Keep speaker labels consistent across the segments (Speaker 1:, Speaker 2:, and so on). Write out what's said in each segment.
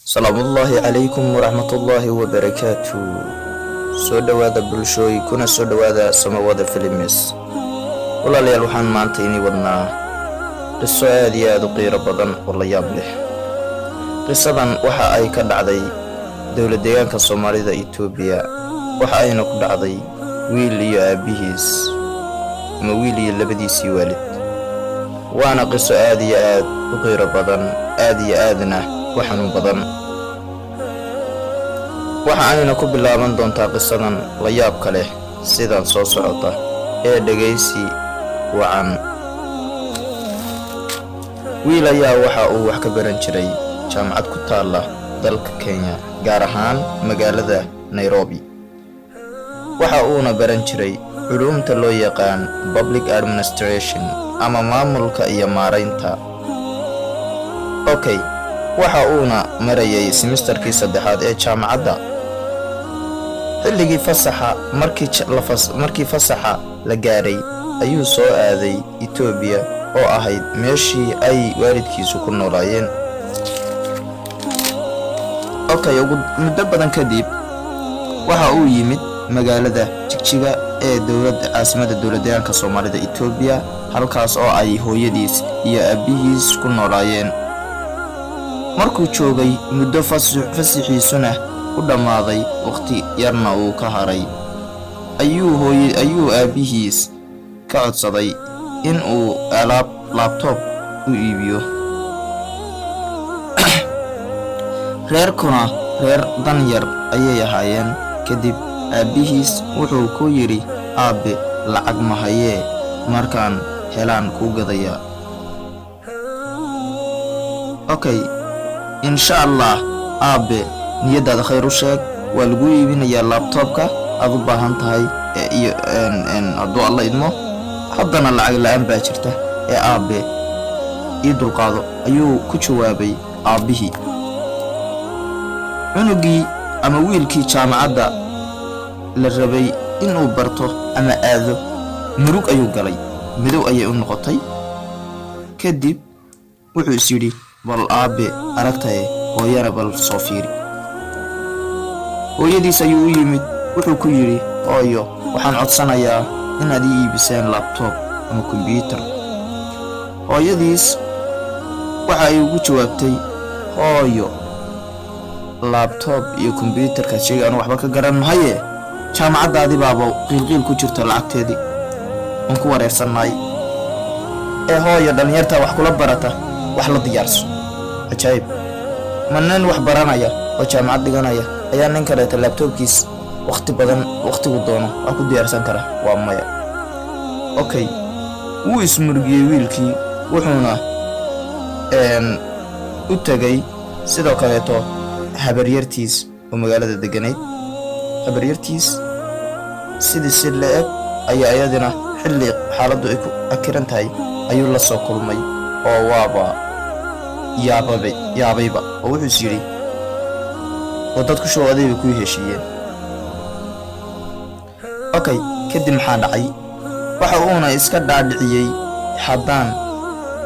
Speaker 1: salaamullaahi calaykum waraxmatullaahi wabarakaatu. soo dhowaada bulshooy kuna soo dhowaada samawada filimis. walaalayaal waxaan maanta inii wadnaa qiso aad iyo aad u qiiro badan oo la yaab leh. qisadan waxa ay ka dhacday dowlad deegaanka Soomaalida Itoobiya, waxa ayna ku dhacday wiil iyo aabihiis ama wiil iyo labadiisii waalid. waana qiso aad iyo aad u qiiro badan, aad iyo aadna u xanuun badan. waxa ayna ku bilaaban doontaa qisadan la yaabka leh sidan soo socota ee dhageysi wacan. wiil ayaa waxa uu wax ka baran jiray jaamacad ku taala dalka Kenya, gaar ahaan magaalada Nairobi. waxa uuna baran jiray culuumta loo yaqaan public administration ama maamulka iyo maareynta. waxa uuna marayay semesterkii saddexaad ee jaamacadda. xilligii fasaxa markii fasaxa la gaaray ayuu soo aaday Itoobiya oo ahayd meeshii ay waalidkiisu ku noolaayeen. muddo badan kadib waxa uu yimid magaalada Jigjiga ee caasimadda dowladdeegaanka Soomaalida Itoobiya, halkaas oo ay hooyadiis iyo aabihiis ku noolaayeen. markuu joogay muddo fasixiisuna u dhammaaday, waqti yarna uu ka haray, ayuu aabihiis ka codsaday in uu laabtoob u iibiyo. reerkuna reer dan yar ayay ahaayeen. kadib aabihiis wuxuu ku yidhi, aabe, lacag ma hayee, markaan helaan kuu gadaya. insha allah aabe, niyadaada khayr u sheeg, waa lagu iibinayaa laabtoobka aad u baahan tahay iyo hadduu alla idmo. haddana lacag la'aan baa jirta ee aabe ii dulqaado, ayuu ku jawaabay aabbihii. cunugii ama wiilkii jaamacadda la rabay inuu barto ama aado, murug ayuu galay, midow ayay u noqotay. kadib wuxuu is yidhi, bal aabe aragtaye, hooyana bal soo fiiri. hooyadiis ayuu u yimid, wuxuu ku yidhi, hooyo, waxaan codsanayaa inaad ii iibiseen laabtoob ama kombiyuutar. hooyadiis waxa ay ugu jawaabtay, hooyo, laabtoob iyo kombiyuutarkaad sheegay anu waxba ka garan mahaye, jaamacaddaadii baaba qiilqiil ku jirta lacagteedii, waan ku wareersannaay. hooyo, dhallinyartaa wax kula barata, wax la diyaarso. cajaayib, ma nin wax baranaya oo jaamacad dhiganaya ayaa nin kaleeta laabtoobkiis waqtigu doono wax ku diyaarsan kara? waa maya. wuu ismurgiyey wiilkii, wuxuuna u tegay sidoo kaleeto habaryartiis oo magaalada deganayd. habaryartiis sidii si la-eg ayaa iyadina xilli xaaladdu ay ku akiran tahay ayuu la soo kulmay oo waaba yaabayba, oo wuxuu is yidhi, oo dadku show adayba ku heshiiyeen. kadib maxaa dhacay? waxa uuna iska dhaadhiciyey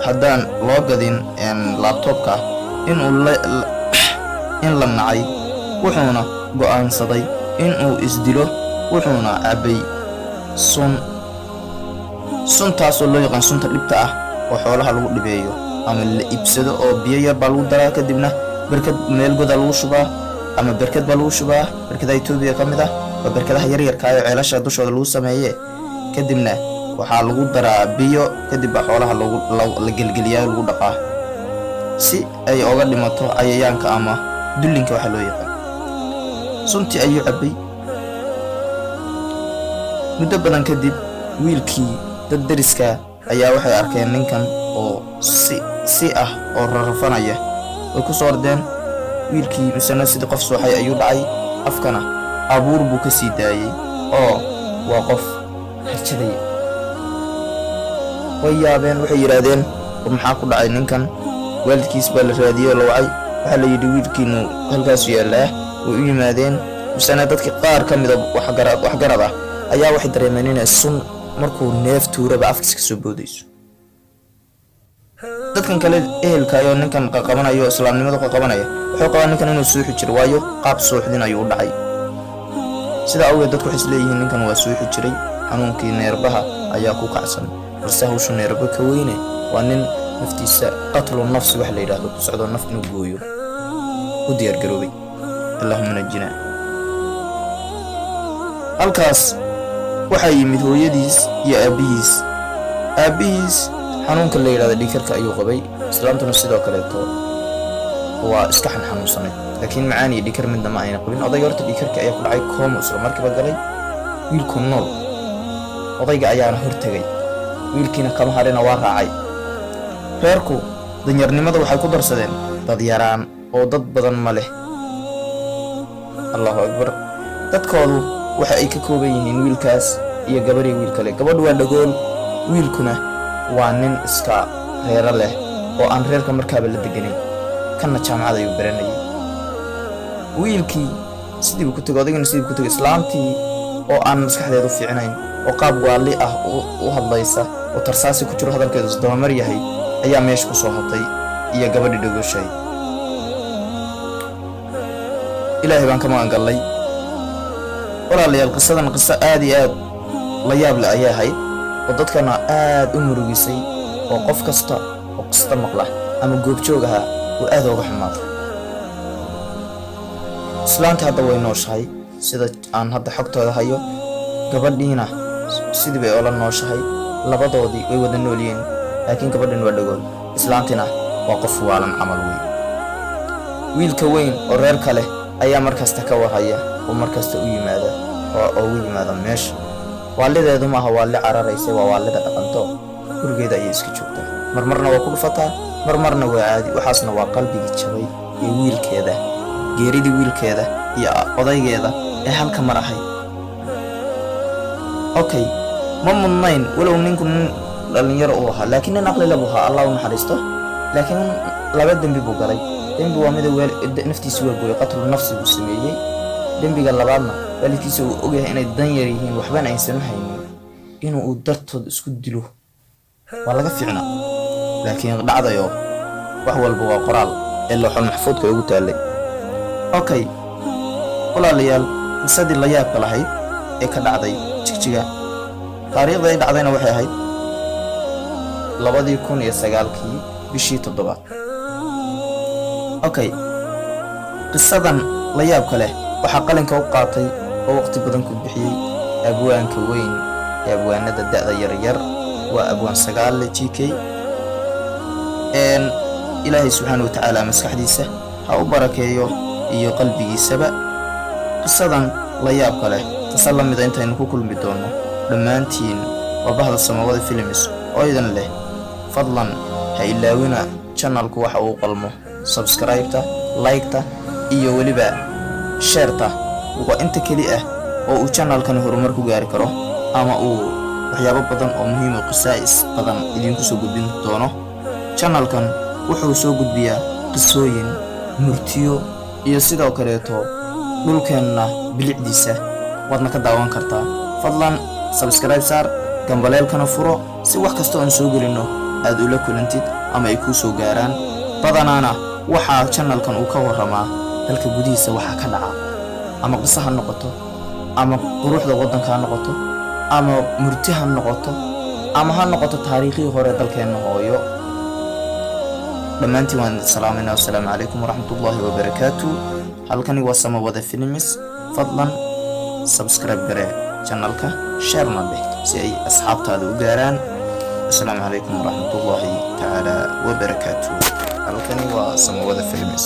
Speaker 1: haddaan loo gadin laabtoobka in la nacay. wuxuuna go'aansaday inuu isdilo. wuxuuna cabbay suntaasoo loo yaqaan sunta dhibta ah oo xoolaha lagu dhibeeyo ama la iibsado, oo biyo yar baa lagu daraa, kadibna meel goda lagu shubaa ama berkad baa lagu shubaa. berkadaha Itoobiya ka mid ah waa berkadaha yaryarka ee ceelasha dushooda lagu sameeye. kadibna waxaa lagu daraa biyo, kadib baa xoolaha la gelgeliyaa, lagu dhaqaa si ay oga dhimato cayayaanka ama dullinka waxa loo yaqaan. suntii ayuu cabbay. muddo badan kadib, wiilkii dad deriska ayaa waxay arkeen ninkan oo si ah oo rarafanaya. way ku soo ordeen. wiilkii misana sidii qof sooxay ayuu dhacay, afkana abuur buu ka sii daayey oo waa qof harjadaya. way yaabeen, waxay yidhaahdeen, war maxaa ku dhacay ninkan? waalidkiis baa la raadiyey oo la wacay. waxaa la yidhi, wiilkiinu halkaasu yaallaa. way u yimaadeen. misana dadkii qaar ka mida waxgarad ah ayaa waxay dareemeen inay sun markuu neef tuuraba afkiis ka soo boodayso. dadkan kale ehelka iyo ninkan qaqabanayo islaamnimada qaqabanaya wuxuu qabaa ninkan inuu suuxi jiro, waayo qaab suuxdin ayuu u dhacay. sida awgeed dadku waxay isleeyihiin ninkan waa suuxi jiray, xanuunkii neerbaha ayaa ku kacsan, balse hawsha neerba ka weyne waa nin naftiisa qatlu nafsi wax la yidhaahdo ku socdo, naf inuu gooyo u diyaargaroobay. allahuma najina. halkaas waxaa yimid hooyadiis iyo aabihiis xanuunka la yidhahdo dhiigkarka ayuu qabay, islaantuna sidoo kaleeto waa iska xanuunsanay, laakiin macaan iyo dhiigkar midna ma ayna qabin. odayga horta dhiigkarka ayaa ku dhacay koomo, isla markiiba galay. wiilku nool, odayga ayaana hortegay, wiilkiina kama harina waa raacay. reerku danyarnimada waxay ku darsadeen dad yaraan oo dad badan ma leh. allahu akbar. dadkoodu waxa ay ka kooban yihiin wiilkaas iyo gabadhii wiil kale. gabadhu waa dhagool, wiilkuna waa nin iska reero leh oo aan reerka markaaba la deganin, kana jaamacad ayuu baranayay. wiilkii sidii buu ku tegay, odaygana sidii buu ku tegay. islaantii oo aan maskaxdeedu fiicnayn oo qaab waali ah u hadlaysa oo tarsaasi ku jiro, hadalkeedu isdabamar yahay, ayaa meesha ku soo hatay iyo gabadhii dhagooshay. ilaahay baan ka magangallay. walaalayaal, qisadan qiso aad iyo aad la yaab leh ayay ahayd oo dadkana aad u murugisay, oo qof kasta oo qista maqla ama goobjoog ahaa uu aad uga xumaado. islaanta hadda way nooshahay sida aan hadda xogtooda hayo, gabadhiina sidii bay oola nooshahay. labadoodii way wada noolyihiin, laakiin gabadhin waa dhagool, islaantina waa qof waalan camal weyn. wiilka weyn oo reer kale ayaa markasta ka warhaya oo markasta u yimaada oo ugu yimaada meesha. waalideedu maaha waalli cararaysa, waa waalida dhaqanto, gurigeeda ayay iska joogtaa. marmarna waa ku dhufataa, marmarna waa caadi. waxaasna waa qalbigii jabay ee wiilkeeda, geeridii wiilkeeda iyo odaygeeda ee halka mar ahayd. okay, ma mudnayn walow ninku nin dhalinyaro uu ahaa, laakiin nin aqli leh buu ahaa, allah u naxariisto. laakiin laba dembi buu galay. dembi waa mida naftiisa waa gooyay, qatlu nafsi buu sameeyey. dembiga labaadna waalidkiisa uu ogyahay inay dan yar yihiin, waxbana aysan haynin, inuu dartood isku dilo waa laga fiicna. laakiin dhacdayo wax walba waa qoraal ee looxul maxfuudka ugu taallay. okay, walaalayaal, qisadii la yaabka lahayd ee ka dhacday Jigjiga, taariikhda ay dhacdayna waxay ahayd 2009 bishii 7. okay, qisadan la yaabka leh waxaa qalinka u qaatay oo waqti badan ku bixiyey abwaanka weyn ee abwaanada da'da yaryar, waa abwaan Sagaale GK. ilaahay subxaanahu wa tacaala maskaxdiisa ha u barakeeyo iyo qalbigiisaba. qisadan la yaabka leh qisa la mida intaynu ku kulmi doono, dhammaantiin waa bahda Samawada Films oo idin leh, fadlan ha ilaawina channelku waxa uu qalmo subscribe-ta, like-ta iyo weliba share-ta. waa inta keli ah oo uu channelkan horumar ku gaari karo, ama uu waxyaabo badan oo muhiim ah, qisaa'is badan idinku soo gudbin doono. channelkan wuxuu soo gudbiyaa qisooyin, murtiyo iyo sidoo kaleeto dhulkeenna bilicdiisa waadna ka daawan kartaa. fadlan subscribe saar, gambaleelkana furo si wax kasta aan soo gelino aad ula kulantid ama ay kuu soo gaaraan. badanaana waxaa channelkan uu ka waramaa dalka gudihiisa waxa ka dhaca, ama qiso ha noqoto, ama quruxda waddanka ha noqoto, ama murti ha noqoto, ama ha noqoto taariikhii hore dalkeenna hooyo. dhammaantiin waan salaamayna. assalaamu calaykum waraxmatullaahi wabarakaatu. halkani waa Samawada Films. fadlan subscribe garee channelka, share-na dheh si ay asxaabtaada u gaaraan. assalaamu calaykum waraxmatullaahi tacaala wabarakaatu. halkani waa Samawada Films.